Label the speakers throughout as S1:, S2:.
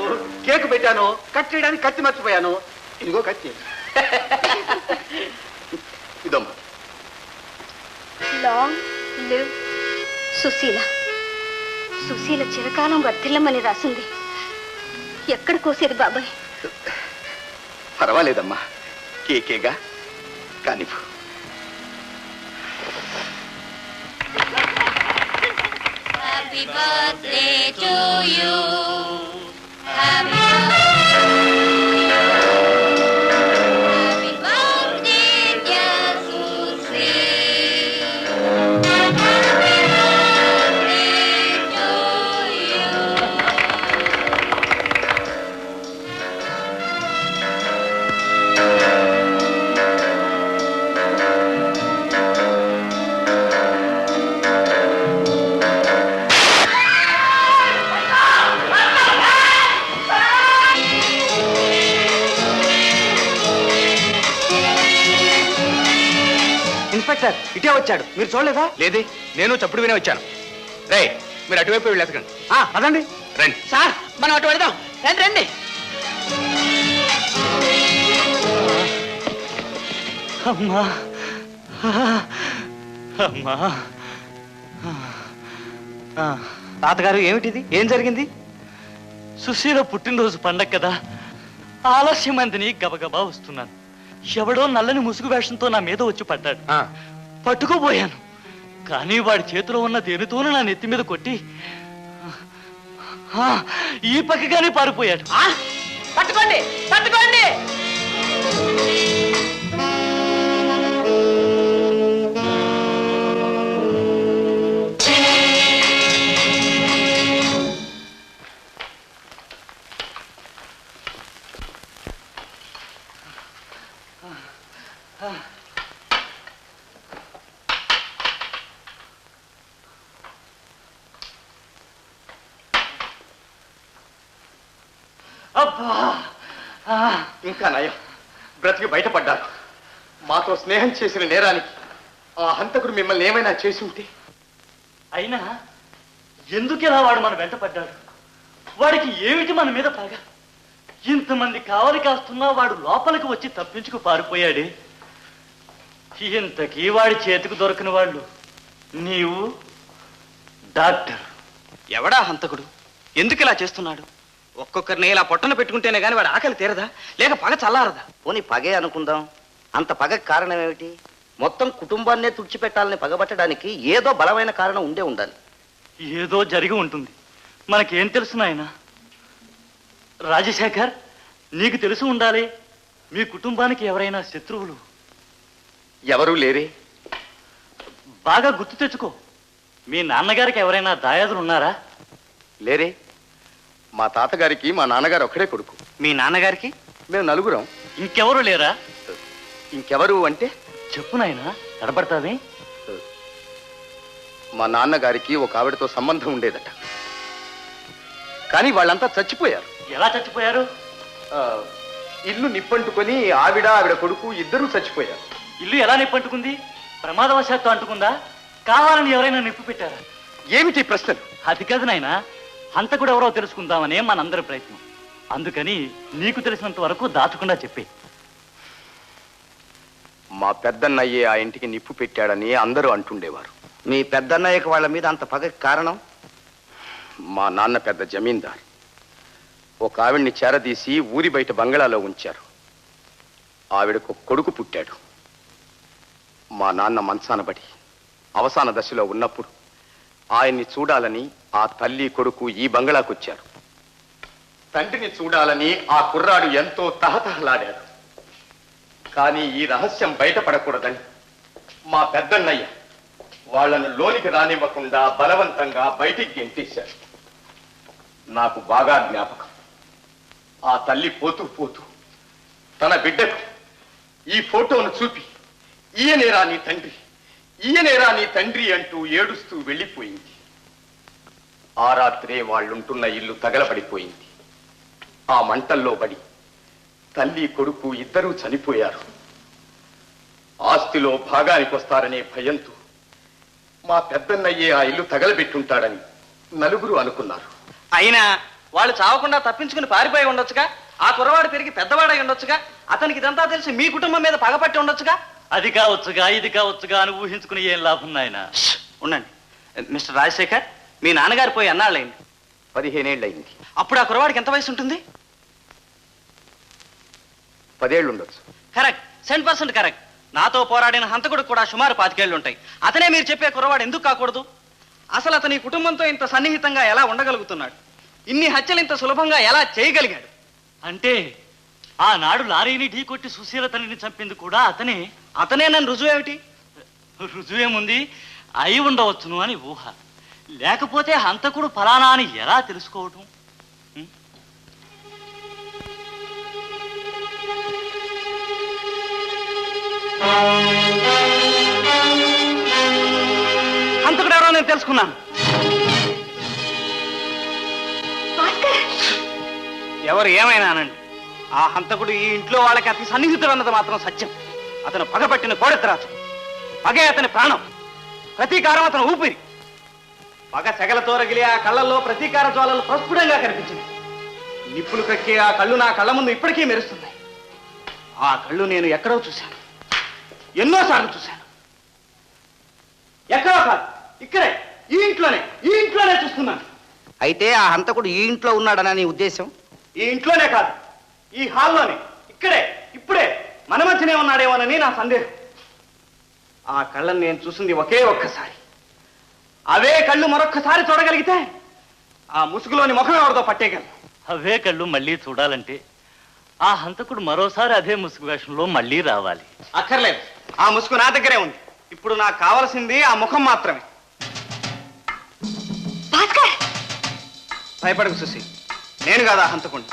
S1: పెట్టాను, కేక్ పెట్టాను, కట్ చేయడానికి కత్తి మర్చిపోయాను. ఇదిగో కత్తి. ఇదమ్మా.
S2: Long live Susheela. సుశీల చిరకాలం వర్తిల్లమని రాసింది. ఎక్కడ కోసేది బాబాయ్?
S1: పర్వాలేదమ్మా, కేకేగా కానీ.
S3: Happy birthday to you. Happy birthday, dear Susie. Happy birthday to you.
S1: Inspector ఇటే వచ్చాడు, మీరు చూడలేదా? లేదే, నేను చప్పుడు వినే వచ్చాను. రే, మీరు అటువైపు వెళ్ళి ఎతకండి. అదండి. రండి
S4: సార్, మనం అటు వెళదాం. రండి రండి.
S5: అమ్మా అమ్మా.
S1: తాతగారు, ఏమిటిది? ఏం జరిగింది?
S5: సుశీల పుట్టినరోజు పండగ కదా, ఆలస్యమందిని గబగబా వస్తున్నాను. ఎవడో నల్లని ముసుగు వేషంతో నా మీద వచ్చి పడ్డాడు. పట్టుకోబోయాను, కానీ వాడి చేతిలో ఉన్న దేనితోనూ నా నెత్తి మీద కొట్టి ఈ పక్కగానే పారిపోయాడు.
S4: పట్టుకోండి పట్టుకోండి.
S5: అబ్బా,
S1: ఇంకా నయం, బ్రతికి బయటపడ్డారు. మాతో స్నేహం చేసిన నేరానికి ఆ హంతకుడు మిమ్మల్ని ఏమైనా చేసి ఉంటే.
S5: అయినా ఎందుకిలా వాడు మన వెంట పడ్డాడు? వాడికి ఏమిటి మన మీద పగ? ఇంతమంది కావలి కాస్తున్నా వాడు లోపలికి వచ్చి తప్పించుకు పారిపోయాడే. ఇంతకీ వాడి చేతికి దొరికిన వాళ్ళు నీవు, డాక్టర్.
S1: ఎవడా హంతకుడు? ఎందుకు ఇలా చేస్తున్నాడు? ఒక్కొక్కరిని ఇలా పొట్టన పెట్టుకుంటేనే గాని వాడు ఆకలి తీరదా, లేక పగ చల్లారదా?
S6: పోనీ పగే అనుకుందాం. అంత పగ కారణం ఏమిటి? మొత్తం కుటుంబాన్నే తుడిచిపెట్టాలని పగబట్టడానికి ఏదో బలమైన కారణం ఉండే ఉండాలి.
S5: ఏదో జరిగి ఉంటుంది, మనకేం తెలుసు నాయనా? రాజశేఖర్, నీకు తెలిసి ఉండాలి, మీ కుటుంబానికి ఎవరైనా శత్రువులు?
S1: ఎవరూ లేరే.
S5: బాగా గుర్తు తెచ్చుకో. మీ నాన్నగారికి ఎవరైనా దాయాదులు ఉన్నారా?
S1: లేరే. మా తాతగారికి మా నాన్నగారు ఒక్కడే కొడుకు.
S6: మీ నాన్నగారికి?
S1: మేము నలుగురం.
S5: ఇంకెవరు లేరా?
S1: ఇంకెవరు అంటే?
S5: చెప్పు నాయనా, తడబడతావే.
S1: మా నాన్నగారికి ఒక ఆవిడతో సంబంధం ఉండేదట, కానీ వాళ్ళంతా చచ్చిపోయారు.
S5: ఎలా చచ్చిపోయారు?
S1: ఇల్లు నిప్పంటుకొని ఆవిడ కొడుకు ఇద్దరూ చచ్చిపోయారు.
S5: ఇల్లు ఎలా నిప్పంటుకుంది? ప్రమాదవశాత్తు అంటుకుందా? కావాలని ఎవరైనా నిప్పు పెట్టారా?
S1: ఏమిటి ప్రశ్నలు?
S5: అది కాదు నాయనా, హంతకుడు ఎవరో తెలుసుకుందామనే మనందరి ప్రయత్నం. అందుకని నీకు తెలిసినంత వరకు దాచకుండా చెప్పే.
S1: మా పెద్దన్నయ్యే ఆ ఇంటికి నిప్పు పెట్టాడని అందరూ అంటుండేవారు.
S6: మీ పెద్దన్నయ్యకి వాళ్ళ మీద అంత పగకి కారణం?
S1: మా నాన్న పెద్ద జమీందార్. ఒక ఆవిడ్ని చేరదీసి ఊరి బయట బంగళాలో ఉంచారు. ఆవిడకు కొడుకు పుట్టాడు. మా నాన్న మంచానబడి అవసాన దశలో ఉన్నప్పుడు ఆయన్ని చూడాలని ఆ తల్లి కొడుకు ఈ బంగళాకొచ్చారు. తండ్రిని చూడాలని ఆ కుర్రాడు ఎంతో తహతహలాడాడు. కానీ ఈ రహస్యం బయటపడకూడదని మా పెద్దన్నయ్య వాళ్లను లోనికి రానివ్వకుండా బలవంతంగా బయటికి గెంటేశారు. నాకు బాగా జ్ఞాపకం. ఆ తల్లి పోతూ పోతూ తన బిడ్డకు ఈ ఫోటోను చూపి, ఈయనేరా నీ తండ్రి, ఈయనేరా నీ తండ్రి అంటూ ఏడుస్తూ వెళ్ళిపోయింది. ఆ రాత్రే వాళ్ళుంటున్న ఇల్లు తగలబడిపోయింది. ఆ మంటల్లో పడి తల్లి కొడుకు ఇద్దరూ చనిపోయారు. ఆస్తిలో భాగానికి వస్తారనే భయంతో మా పెద్దన్నయ్యే ఆ ఇల్లు తగలబెట్టుంటాడని నలుగురు అనుకున్నారు.
S6: అయినా
S4: వాళ్ళు చావకుండా తప్పించుకుని పారిపోయి ఉండొచ్చుగా. ఆ కుర్రవాడు పెరిగి పెద్దవాడై ఉండొచ్చుగా. అతనికి ఇదంతా తెలిసి మీ కుటుంబం మీద పగపట్టి ఉండొచ్చుగా.
S5: అది కావచ్చుగా ఇది కావచ్చుగా అని ఊహించుకుని ఏం లాభం నాయన.
S4: ఉండండి మిస్టర్ రాజశేఖర్, మీ నాన్నగారు పోయి ఎన్నాళ్ళైంది?
S1: 15 ఏళ్ళు అయింది.
S4: అప్పుడు ఆ కుర్రవాడికి ఎంత వయసు ఉంటుంది?
S1: 10 ఏళ్ళు ఉండొచ్చు.
S4: Correct, 100% correct. నాతో పోరాడిన హంతకుడు కూడా సుమారు 25 ఏళ్ళు ఉంటాయి. అతనే మీరు చెప్పే కుర్రవాడు ఎందుకు కాకూడదు? అసలు అతని కుటుంబంతో ఇంత సన్నిహితంగా ఎలా ఉండగలుగుతున్నాడు? ఇన్ని హత్యలు ఇంత సులభంగా ఎలా చేయగలిగాడు?
S5: అంటే ఆనాడు లారీని ఢీకొట్టి సుశీల తల్లిని చంపింది కూడా అతనే.
S4: అతనే నన్ను రుజువేమిటి?
S5: రుజువేముంది, అయి ఉండవచ్చును అని ఊహ. లేకపోతే హంతకుడు ఫలానా అని ఎలా తెలుసుకోవటం?
S4: హంతకుడు ఎవరో నేను తెలుసుకున్నాను. ఎవరు ఏమైనా అనండి, ఆ హంతకుడు ఈ ఇంట్లో వాళ్ళకి అతి సన్నిహితుడు అన్నది మాత్రం సత్యం. అతను పగపట్టిన కోడెత్తరాజు. పగే అతని ప్రాణం, ప్రతీకారం అతను ఊపిరి. పగ సెగలతో రగిలి ఆ కళ్ళల్లో ప్రతీకార జ్వాలలు ప్రస్ఫుటంగా కనిపించింది. నిప్పులు కక్కి ఆ కళ్ళు నా కళ్ళ ముందు ఇప్పటికీ మెరుస్తున్నాయి. ఆ కళ్ళు నేను ఎక్కడో చూశాను, ఎన్నోసార్లు చూశాను. ఎక్కడో కాదు, ఇక్కడే, ఈ ఇంట్లోనే చూస్తున్నాను.
S6: అయితే ఆ హంతకుడు ఈ ఇంట్లో ఉన్నాడనా నీ ఉద్దేశం?
S4: ఈ ఇంట్లోనే కాదు, ఈ హాల్లోనే, ఇక్కడే, ఇప్పుడే మన మధ్యనే ఉన్నాడేమోనని నా సందేహం. ఆ కళ్ళని నేను చూసింది ఒకే ఒక్కసారి. అవే కళ్ళు మరొక్కసారి చూడగలిగితే ఆ ముసుగులోని ముఖం ఎవరితో పట్టేయగలను.
S5: అవే కళ్ళు మళ్ళీ చూడాలంటే ఆ హంతకుడు మరోసారి అదే ముసుగు వేషంలో మళ్ళీ రావాలి.
S4: అక్కర్లేదు, ఆ ముసుగు నా దగ్గరే ఉంది. ఇప్పుడు నాకు కావలసింది ఆ ముఖం మాత్రమే. భయపడకు సుశీ, నేను కాదా హంతకుణ్ణి.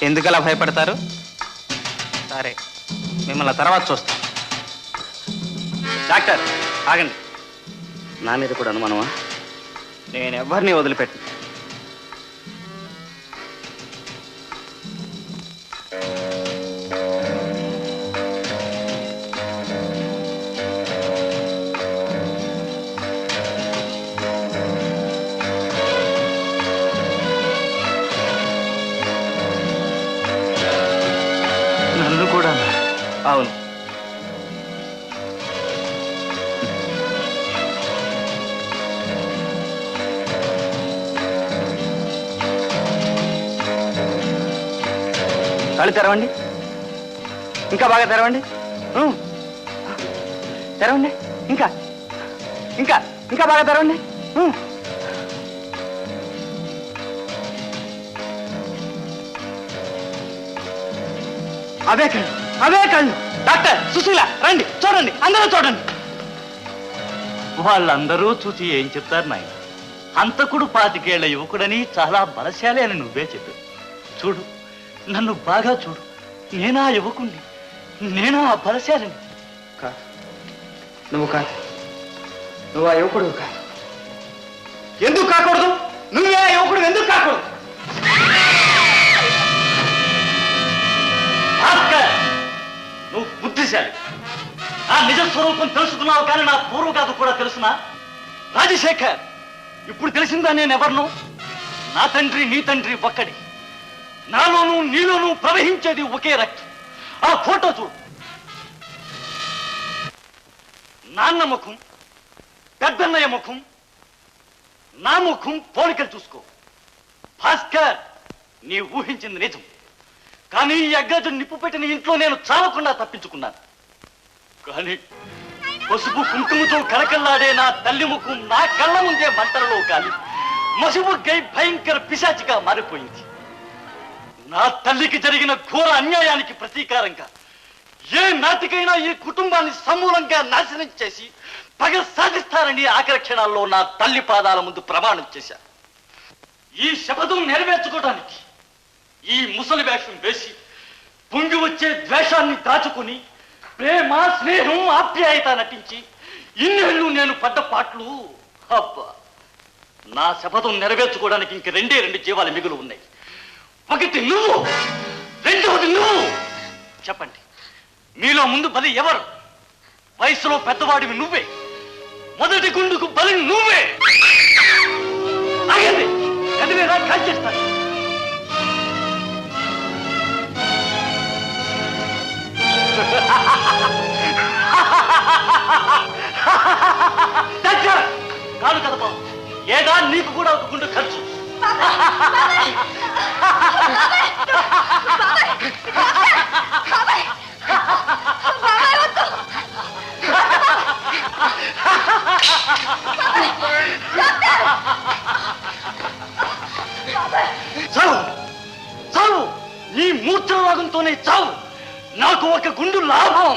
S4: ఎందుకలా భయపడతారు? సరే, మిమ్మల్ని తర్వాత చూస్తాను. డాక్టర్ ఆగండి.
S6: నా మీద కూడా అనుమానమా?
S4: నేను ఎవరిని వదిలిపెట్టు.
S5: నన్ను కూడా?
S4: అవును. కళ్ళు తెరవండి, ఇంకా బాగా తెరవండి. తెరవండి, ఇంకా ఇంకా ఇంకా బాగా తెరవండి. అవే కళ్ళు, అవే కళ్ళు. డాక్టర్, సుశీల, రండి, చూడండి, అందరూ చూడండి.
S5: వాళ్ళందరూ చూసి ఏం చెప్తారు నాయన? హంతకుడు 25 ఏళ్ల యువకుడని, చాలా బలశాలి అని నువ్వే చెప్పావు. చూడు, నన్ను బాగా చూడు. నేనా యువకుణ్ణి, నేనా బలశాలిని.
S4: కాదు, నువ్వు కాదు, నువ్వు ఆ యువకుడు కాదు. ఎందుకు కాకూడదు? నువ్వే ఆ యువకుడు ఎందుకు కాకూడదు?
S5: భాస్కర్, నువ్వు బుద్ధిశాలి. నా నిజ స్వరూపం తెలుసుకున్నావు, కానీ నా పూర్వగాథ కూడా తెలుసునా? రాజశేఖర్, ఇప్పుడు తెలిసిందా నేనెవరిను? నా తండ్రి నీ తండ్రి ఒక్కడి. నాలోనూ నీలోనూ ప్రవహించేది ఒకే రక్తం. ఆ ఫోటో చూడు. నాన్న ముఖం, పెద్దన్నయ్య ముఖం, నా ముఖం, పోలికలు చూసుకో. భాస్కర్, నీ ఊహించింది నిజం. కానీ ఈ అగ్రజు నిప్పు పెట్టిన ఇంట్లో నేను చావకుండా తప్పించుకున్నాను. కానీ పసుపు కుంకుమతో కలకల్లాడే నా తల్లి ముఖం నా కళ్ళ ముందే మంటలలో కాలి మసిబుగ్గై భయంకర పిశాచిగా మారిపోయింది. నా తల్లికి జరిగిన ఘోర అన్యాయానికి ప్రతీకారంగా ఏ నాటికైనా ఈ కుటుంబాన్ని సమూలంగా నాశనం చేసి పగ సాధిస్తారని ఆఖరి క్షణాల్లో నా తల్లి పాదాల ముందు ప్రమాణం చేశాను. ఈ శపథం నెరవేర్చుకోవడానికి ఈ ముసలి వేషం వేసి పొంగి వచ్చే ద్వేషాన్ని దాచుకుని ప్రేమ, స్నేహం, ఆప్యాయత నటించి ఇన్నేళ్ళు నేను పడ్డ పాటలు. అబ్బా, నా శపథం నెరవేర్చుకోవడానికి ఇంక 2 జీవాలు మిగులు ఉన్నాయి. ఒకటి నువ్వు, రెండవది నువ్వు. చెప్పండి, మీలో ముందు బలి ఎవరు? వయసులో పెద్దవాడివి నువ్వే, మొదటి గుండుకు బలి నువ్వే. ఆగండి, గది మీద కాల్చేస్తాను. కాదు కదా బాబు, ఏదా నీకు కూడా ఒక గుండు ఖర్చు. చావు చావు, నీ మూత్రరాగంతోనే చావు. నాకు ఒక గుండు లాభం.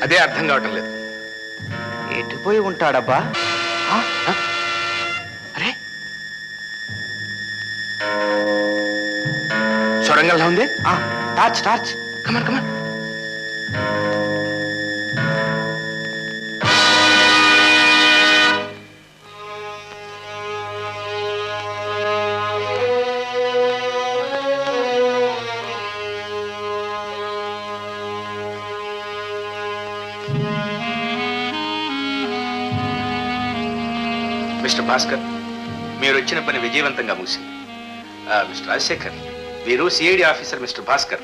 S1: అదే అర్థం కావటం లేదు.
S6: ఎటుపోయి ఉంటాడబ్బా?
S1: అరే సొరంగంలా ఉంది.
S6: Torch torch.
S1: Come on come on. Mister Bhaskar, మీరు వచ్చిన పని విజయవంతంగా ముగిసింది. మిస్టర్ రాజశేఖర్, వీరు సిఐడి ఆఫీసర్ మిస్టర్ భాస్కర్.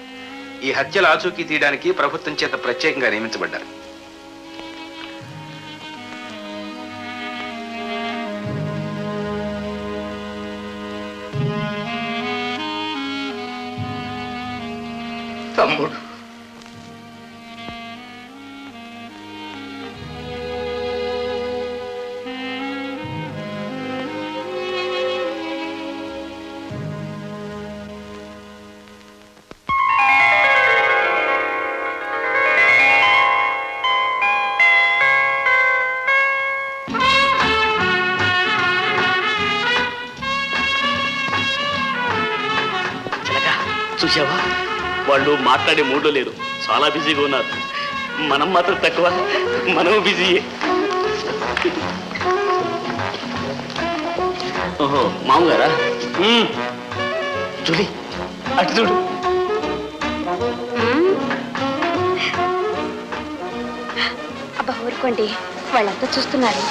S1: ఈ హత్యల ఆచూకీ తీయడానికి ప్రభుత్వం చేత ప్రత్యేకంగా నియమించబడ్డారు. తమ్ముడు,
S5: చూసావా, వాళ్ళు మాట్లాడే మూడ్లో లేరు, చాలా బిజీగా ఉన్నారు. మనం మాత్రం తక్కువ, మనం బిజీయే. ఓహో, మామగారా? జూలీ, అటు చూడు.
S2: అబ్బా ఊరుకోండి, వాళ్ళంతా చూస్తున్నారు.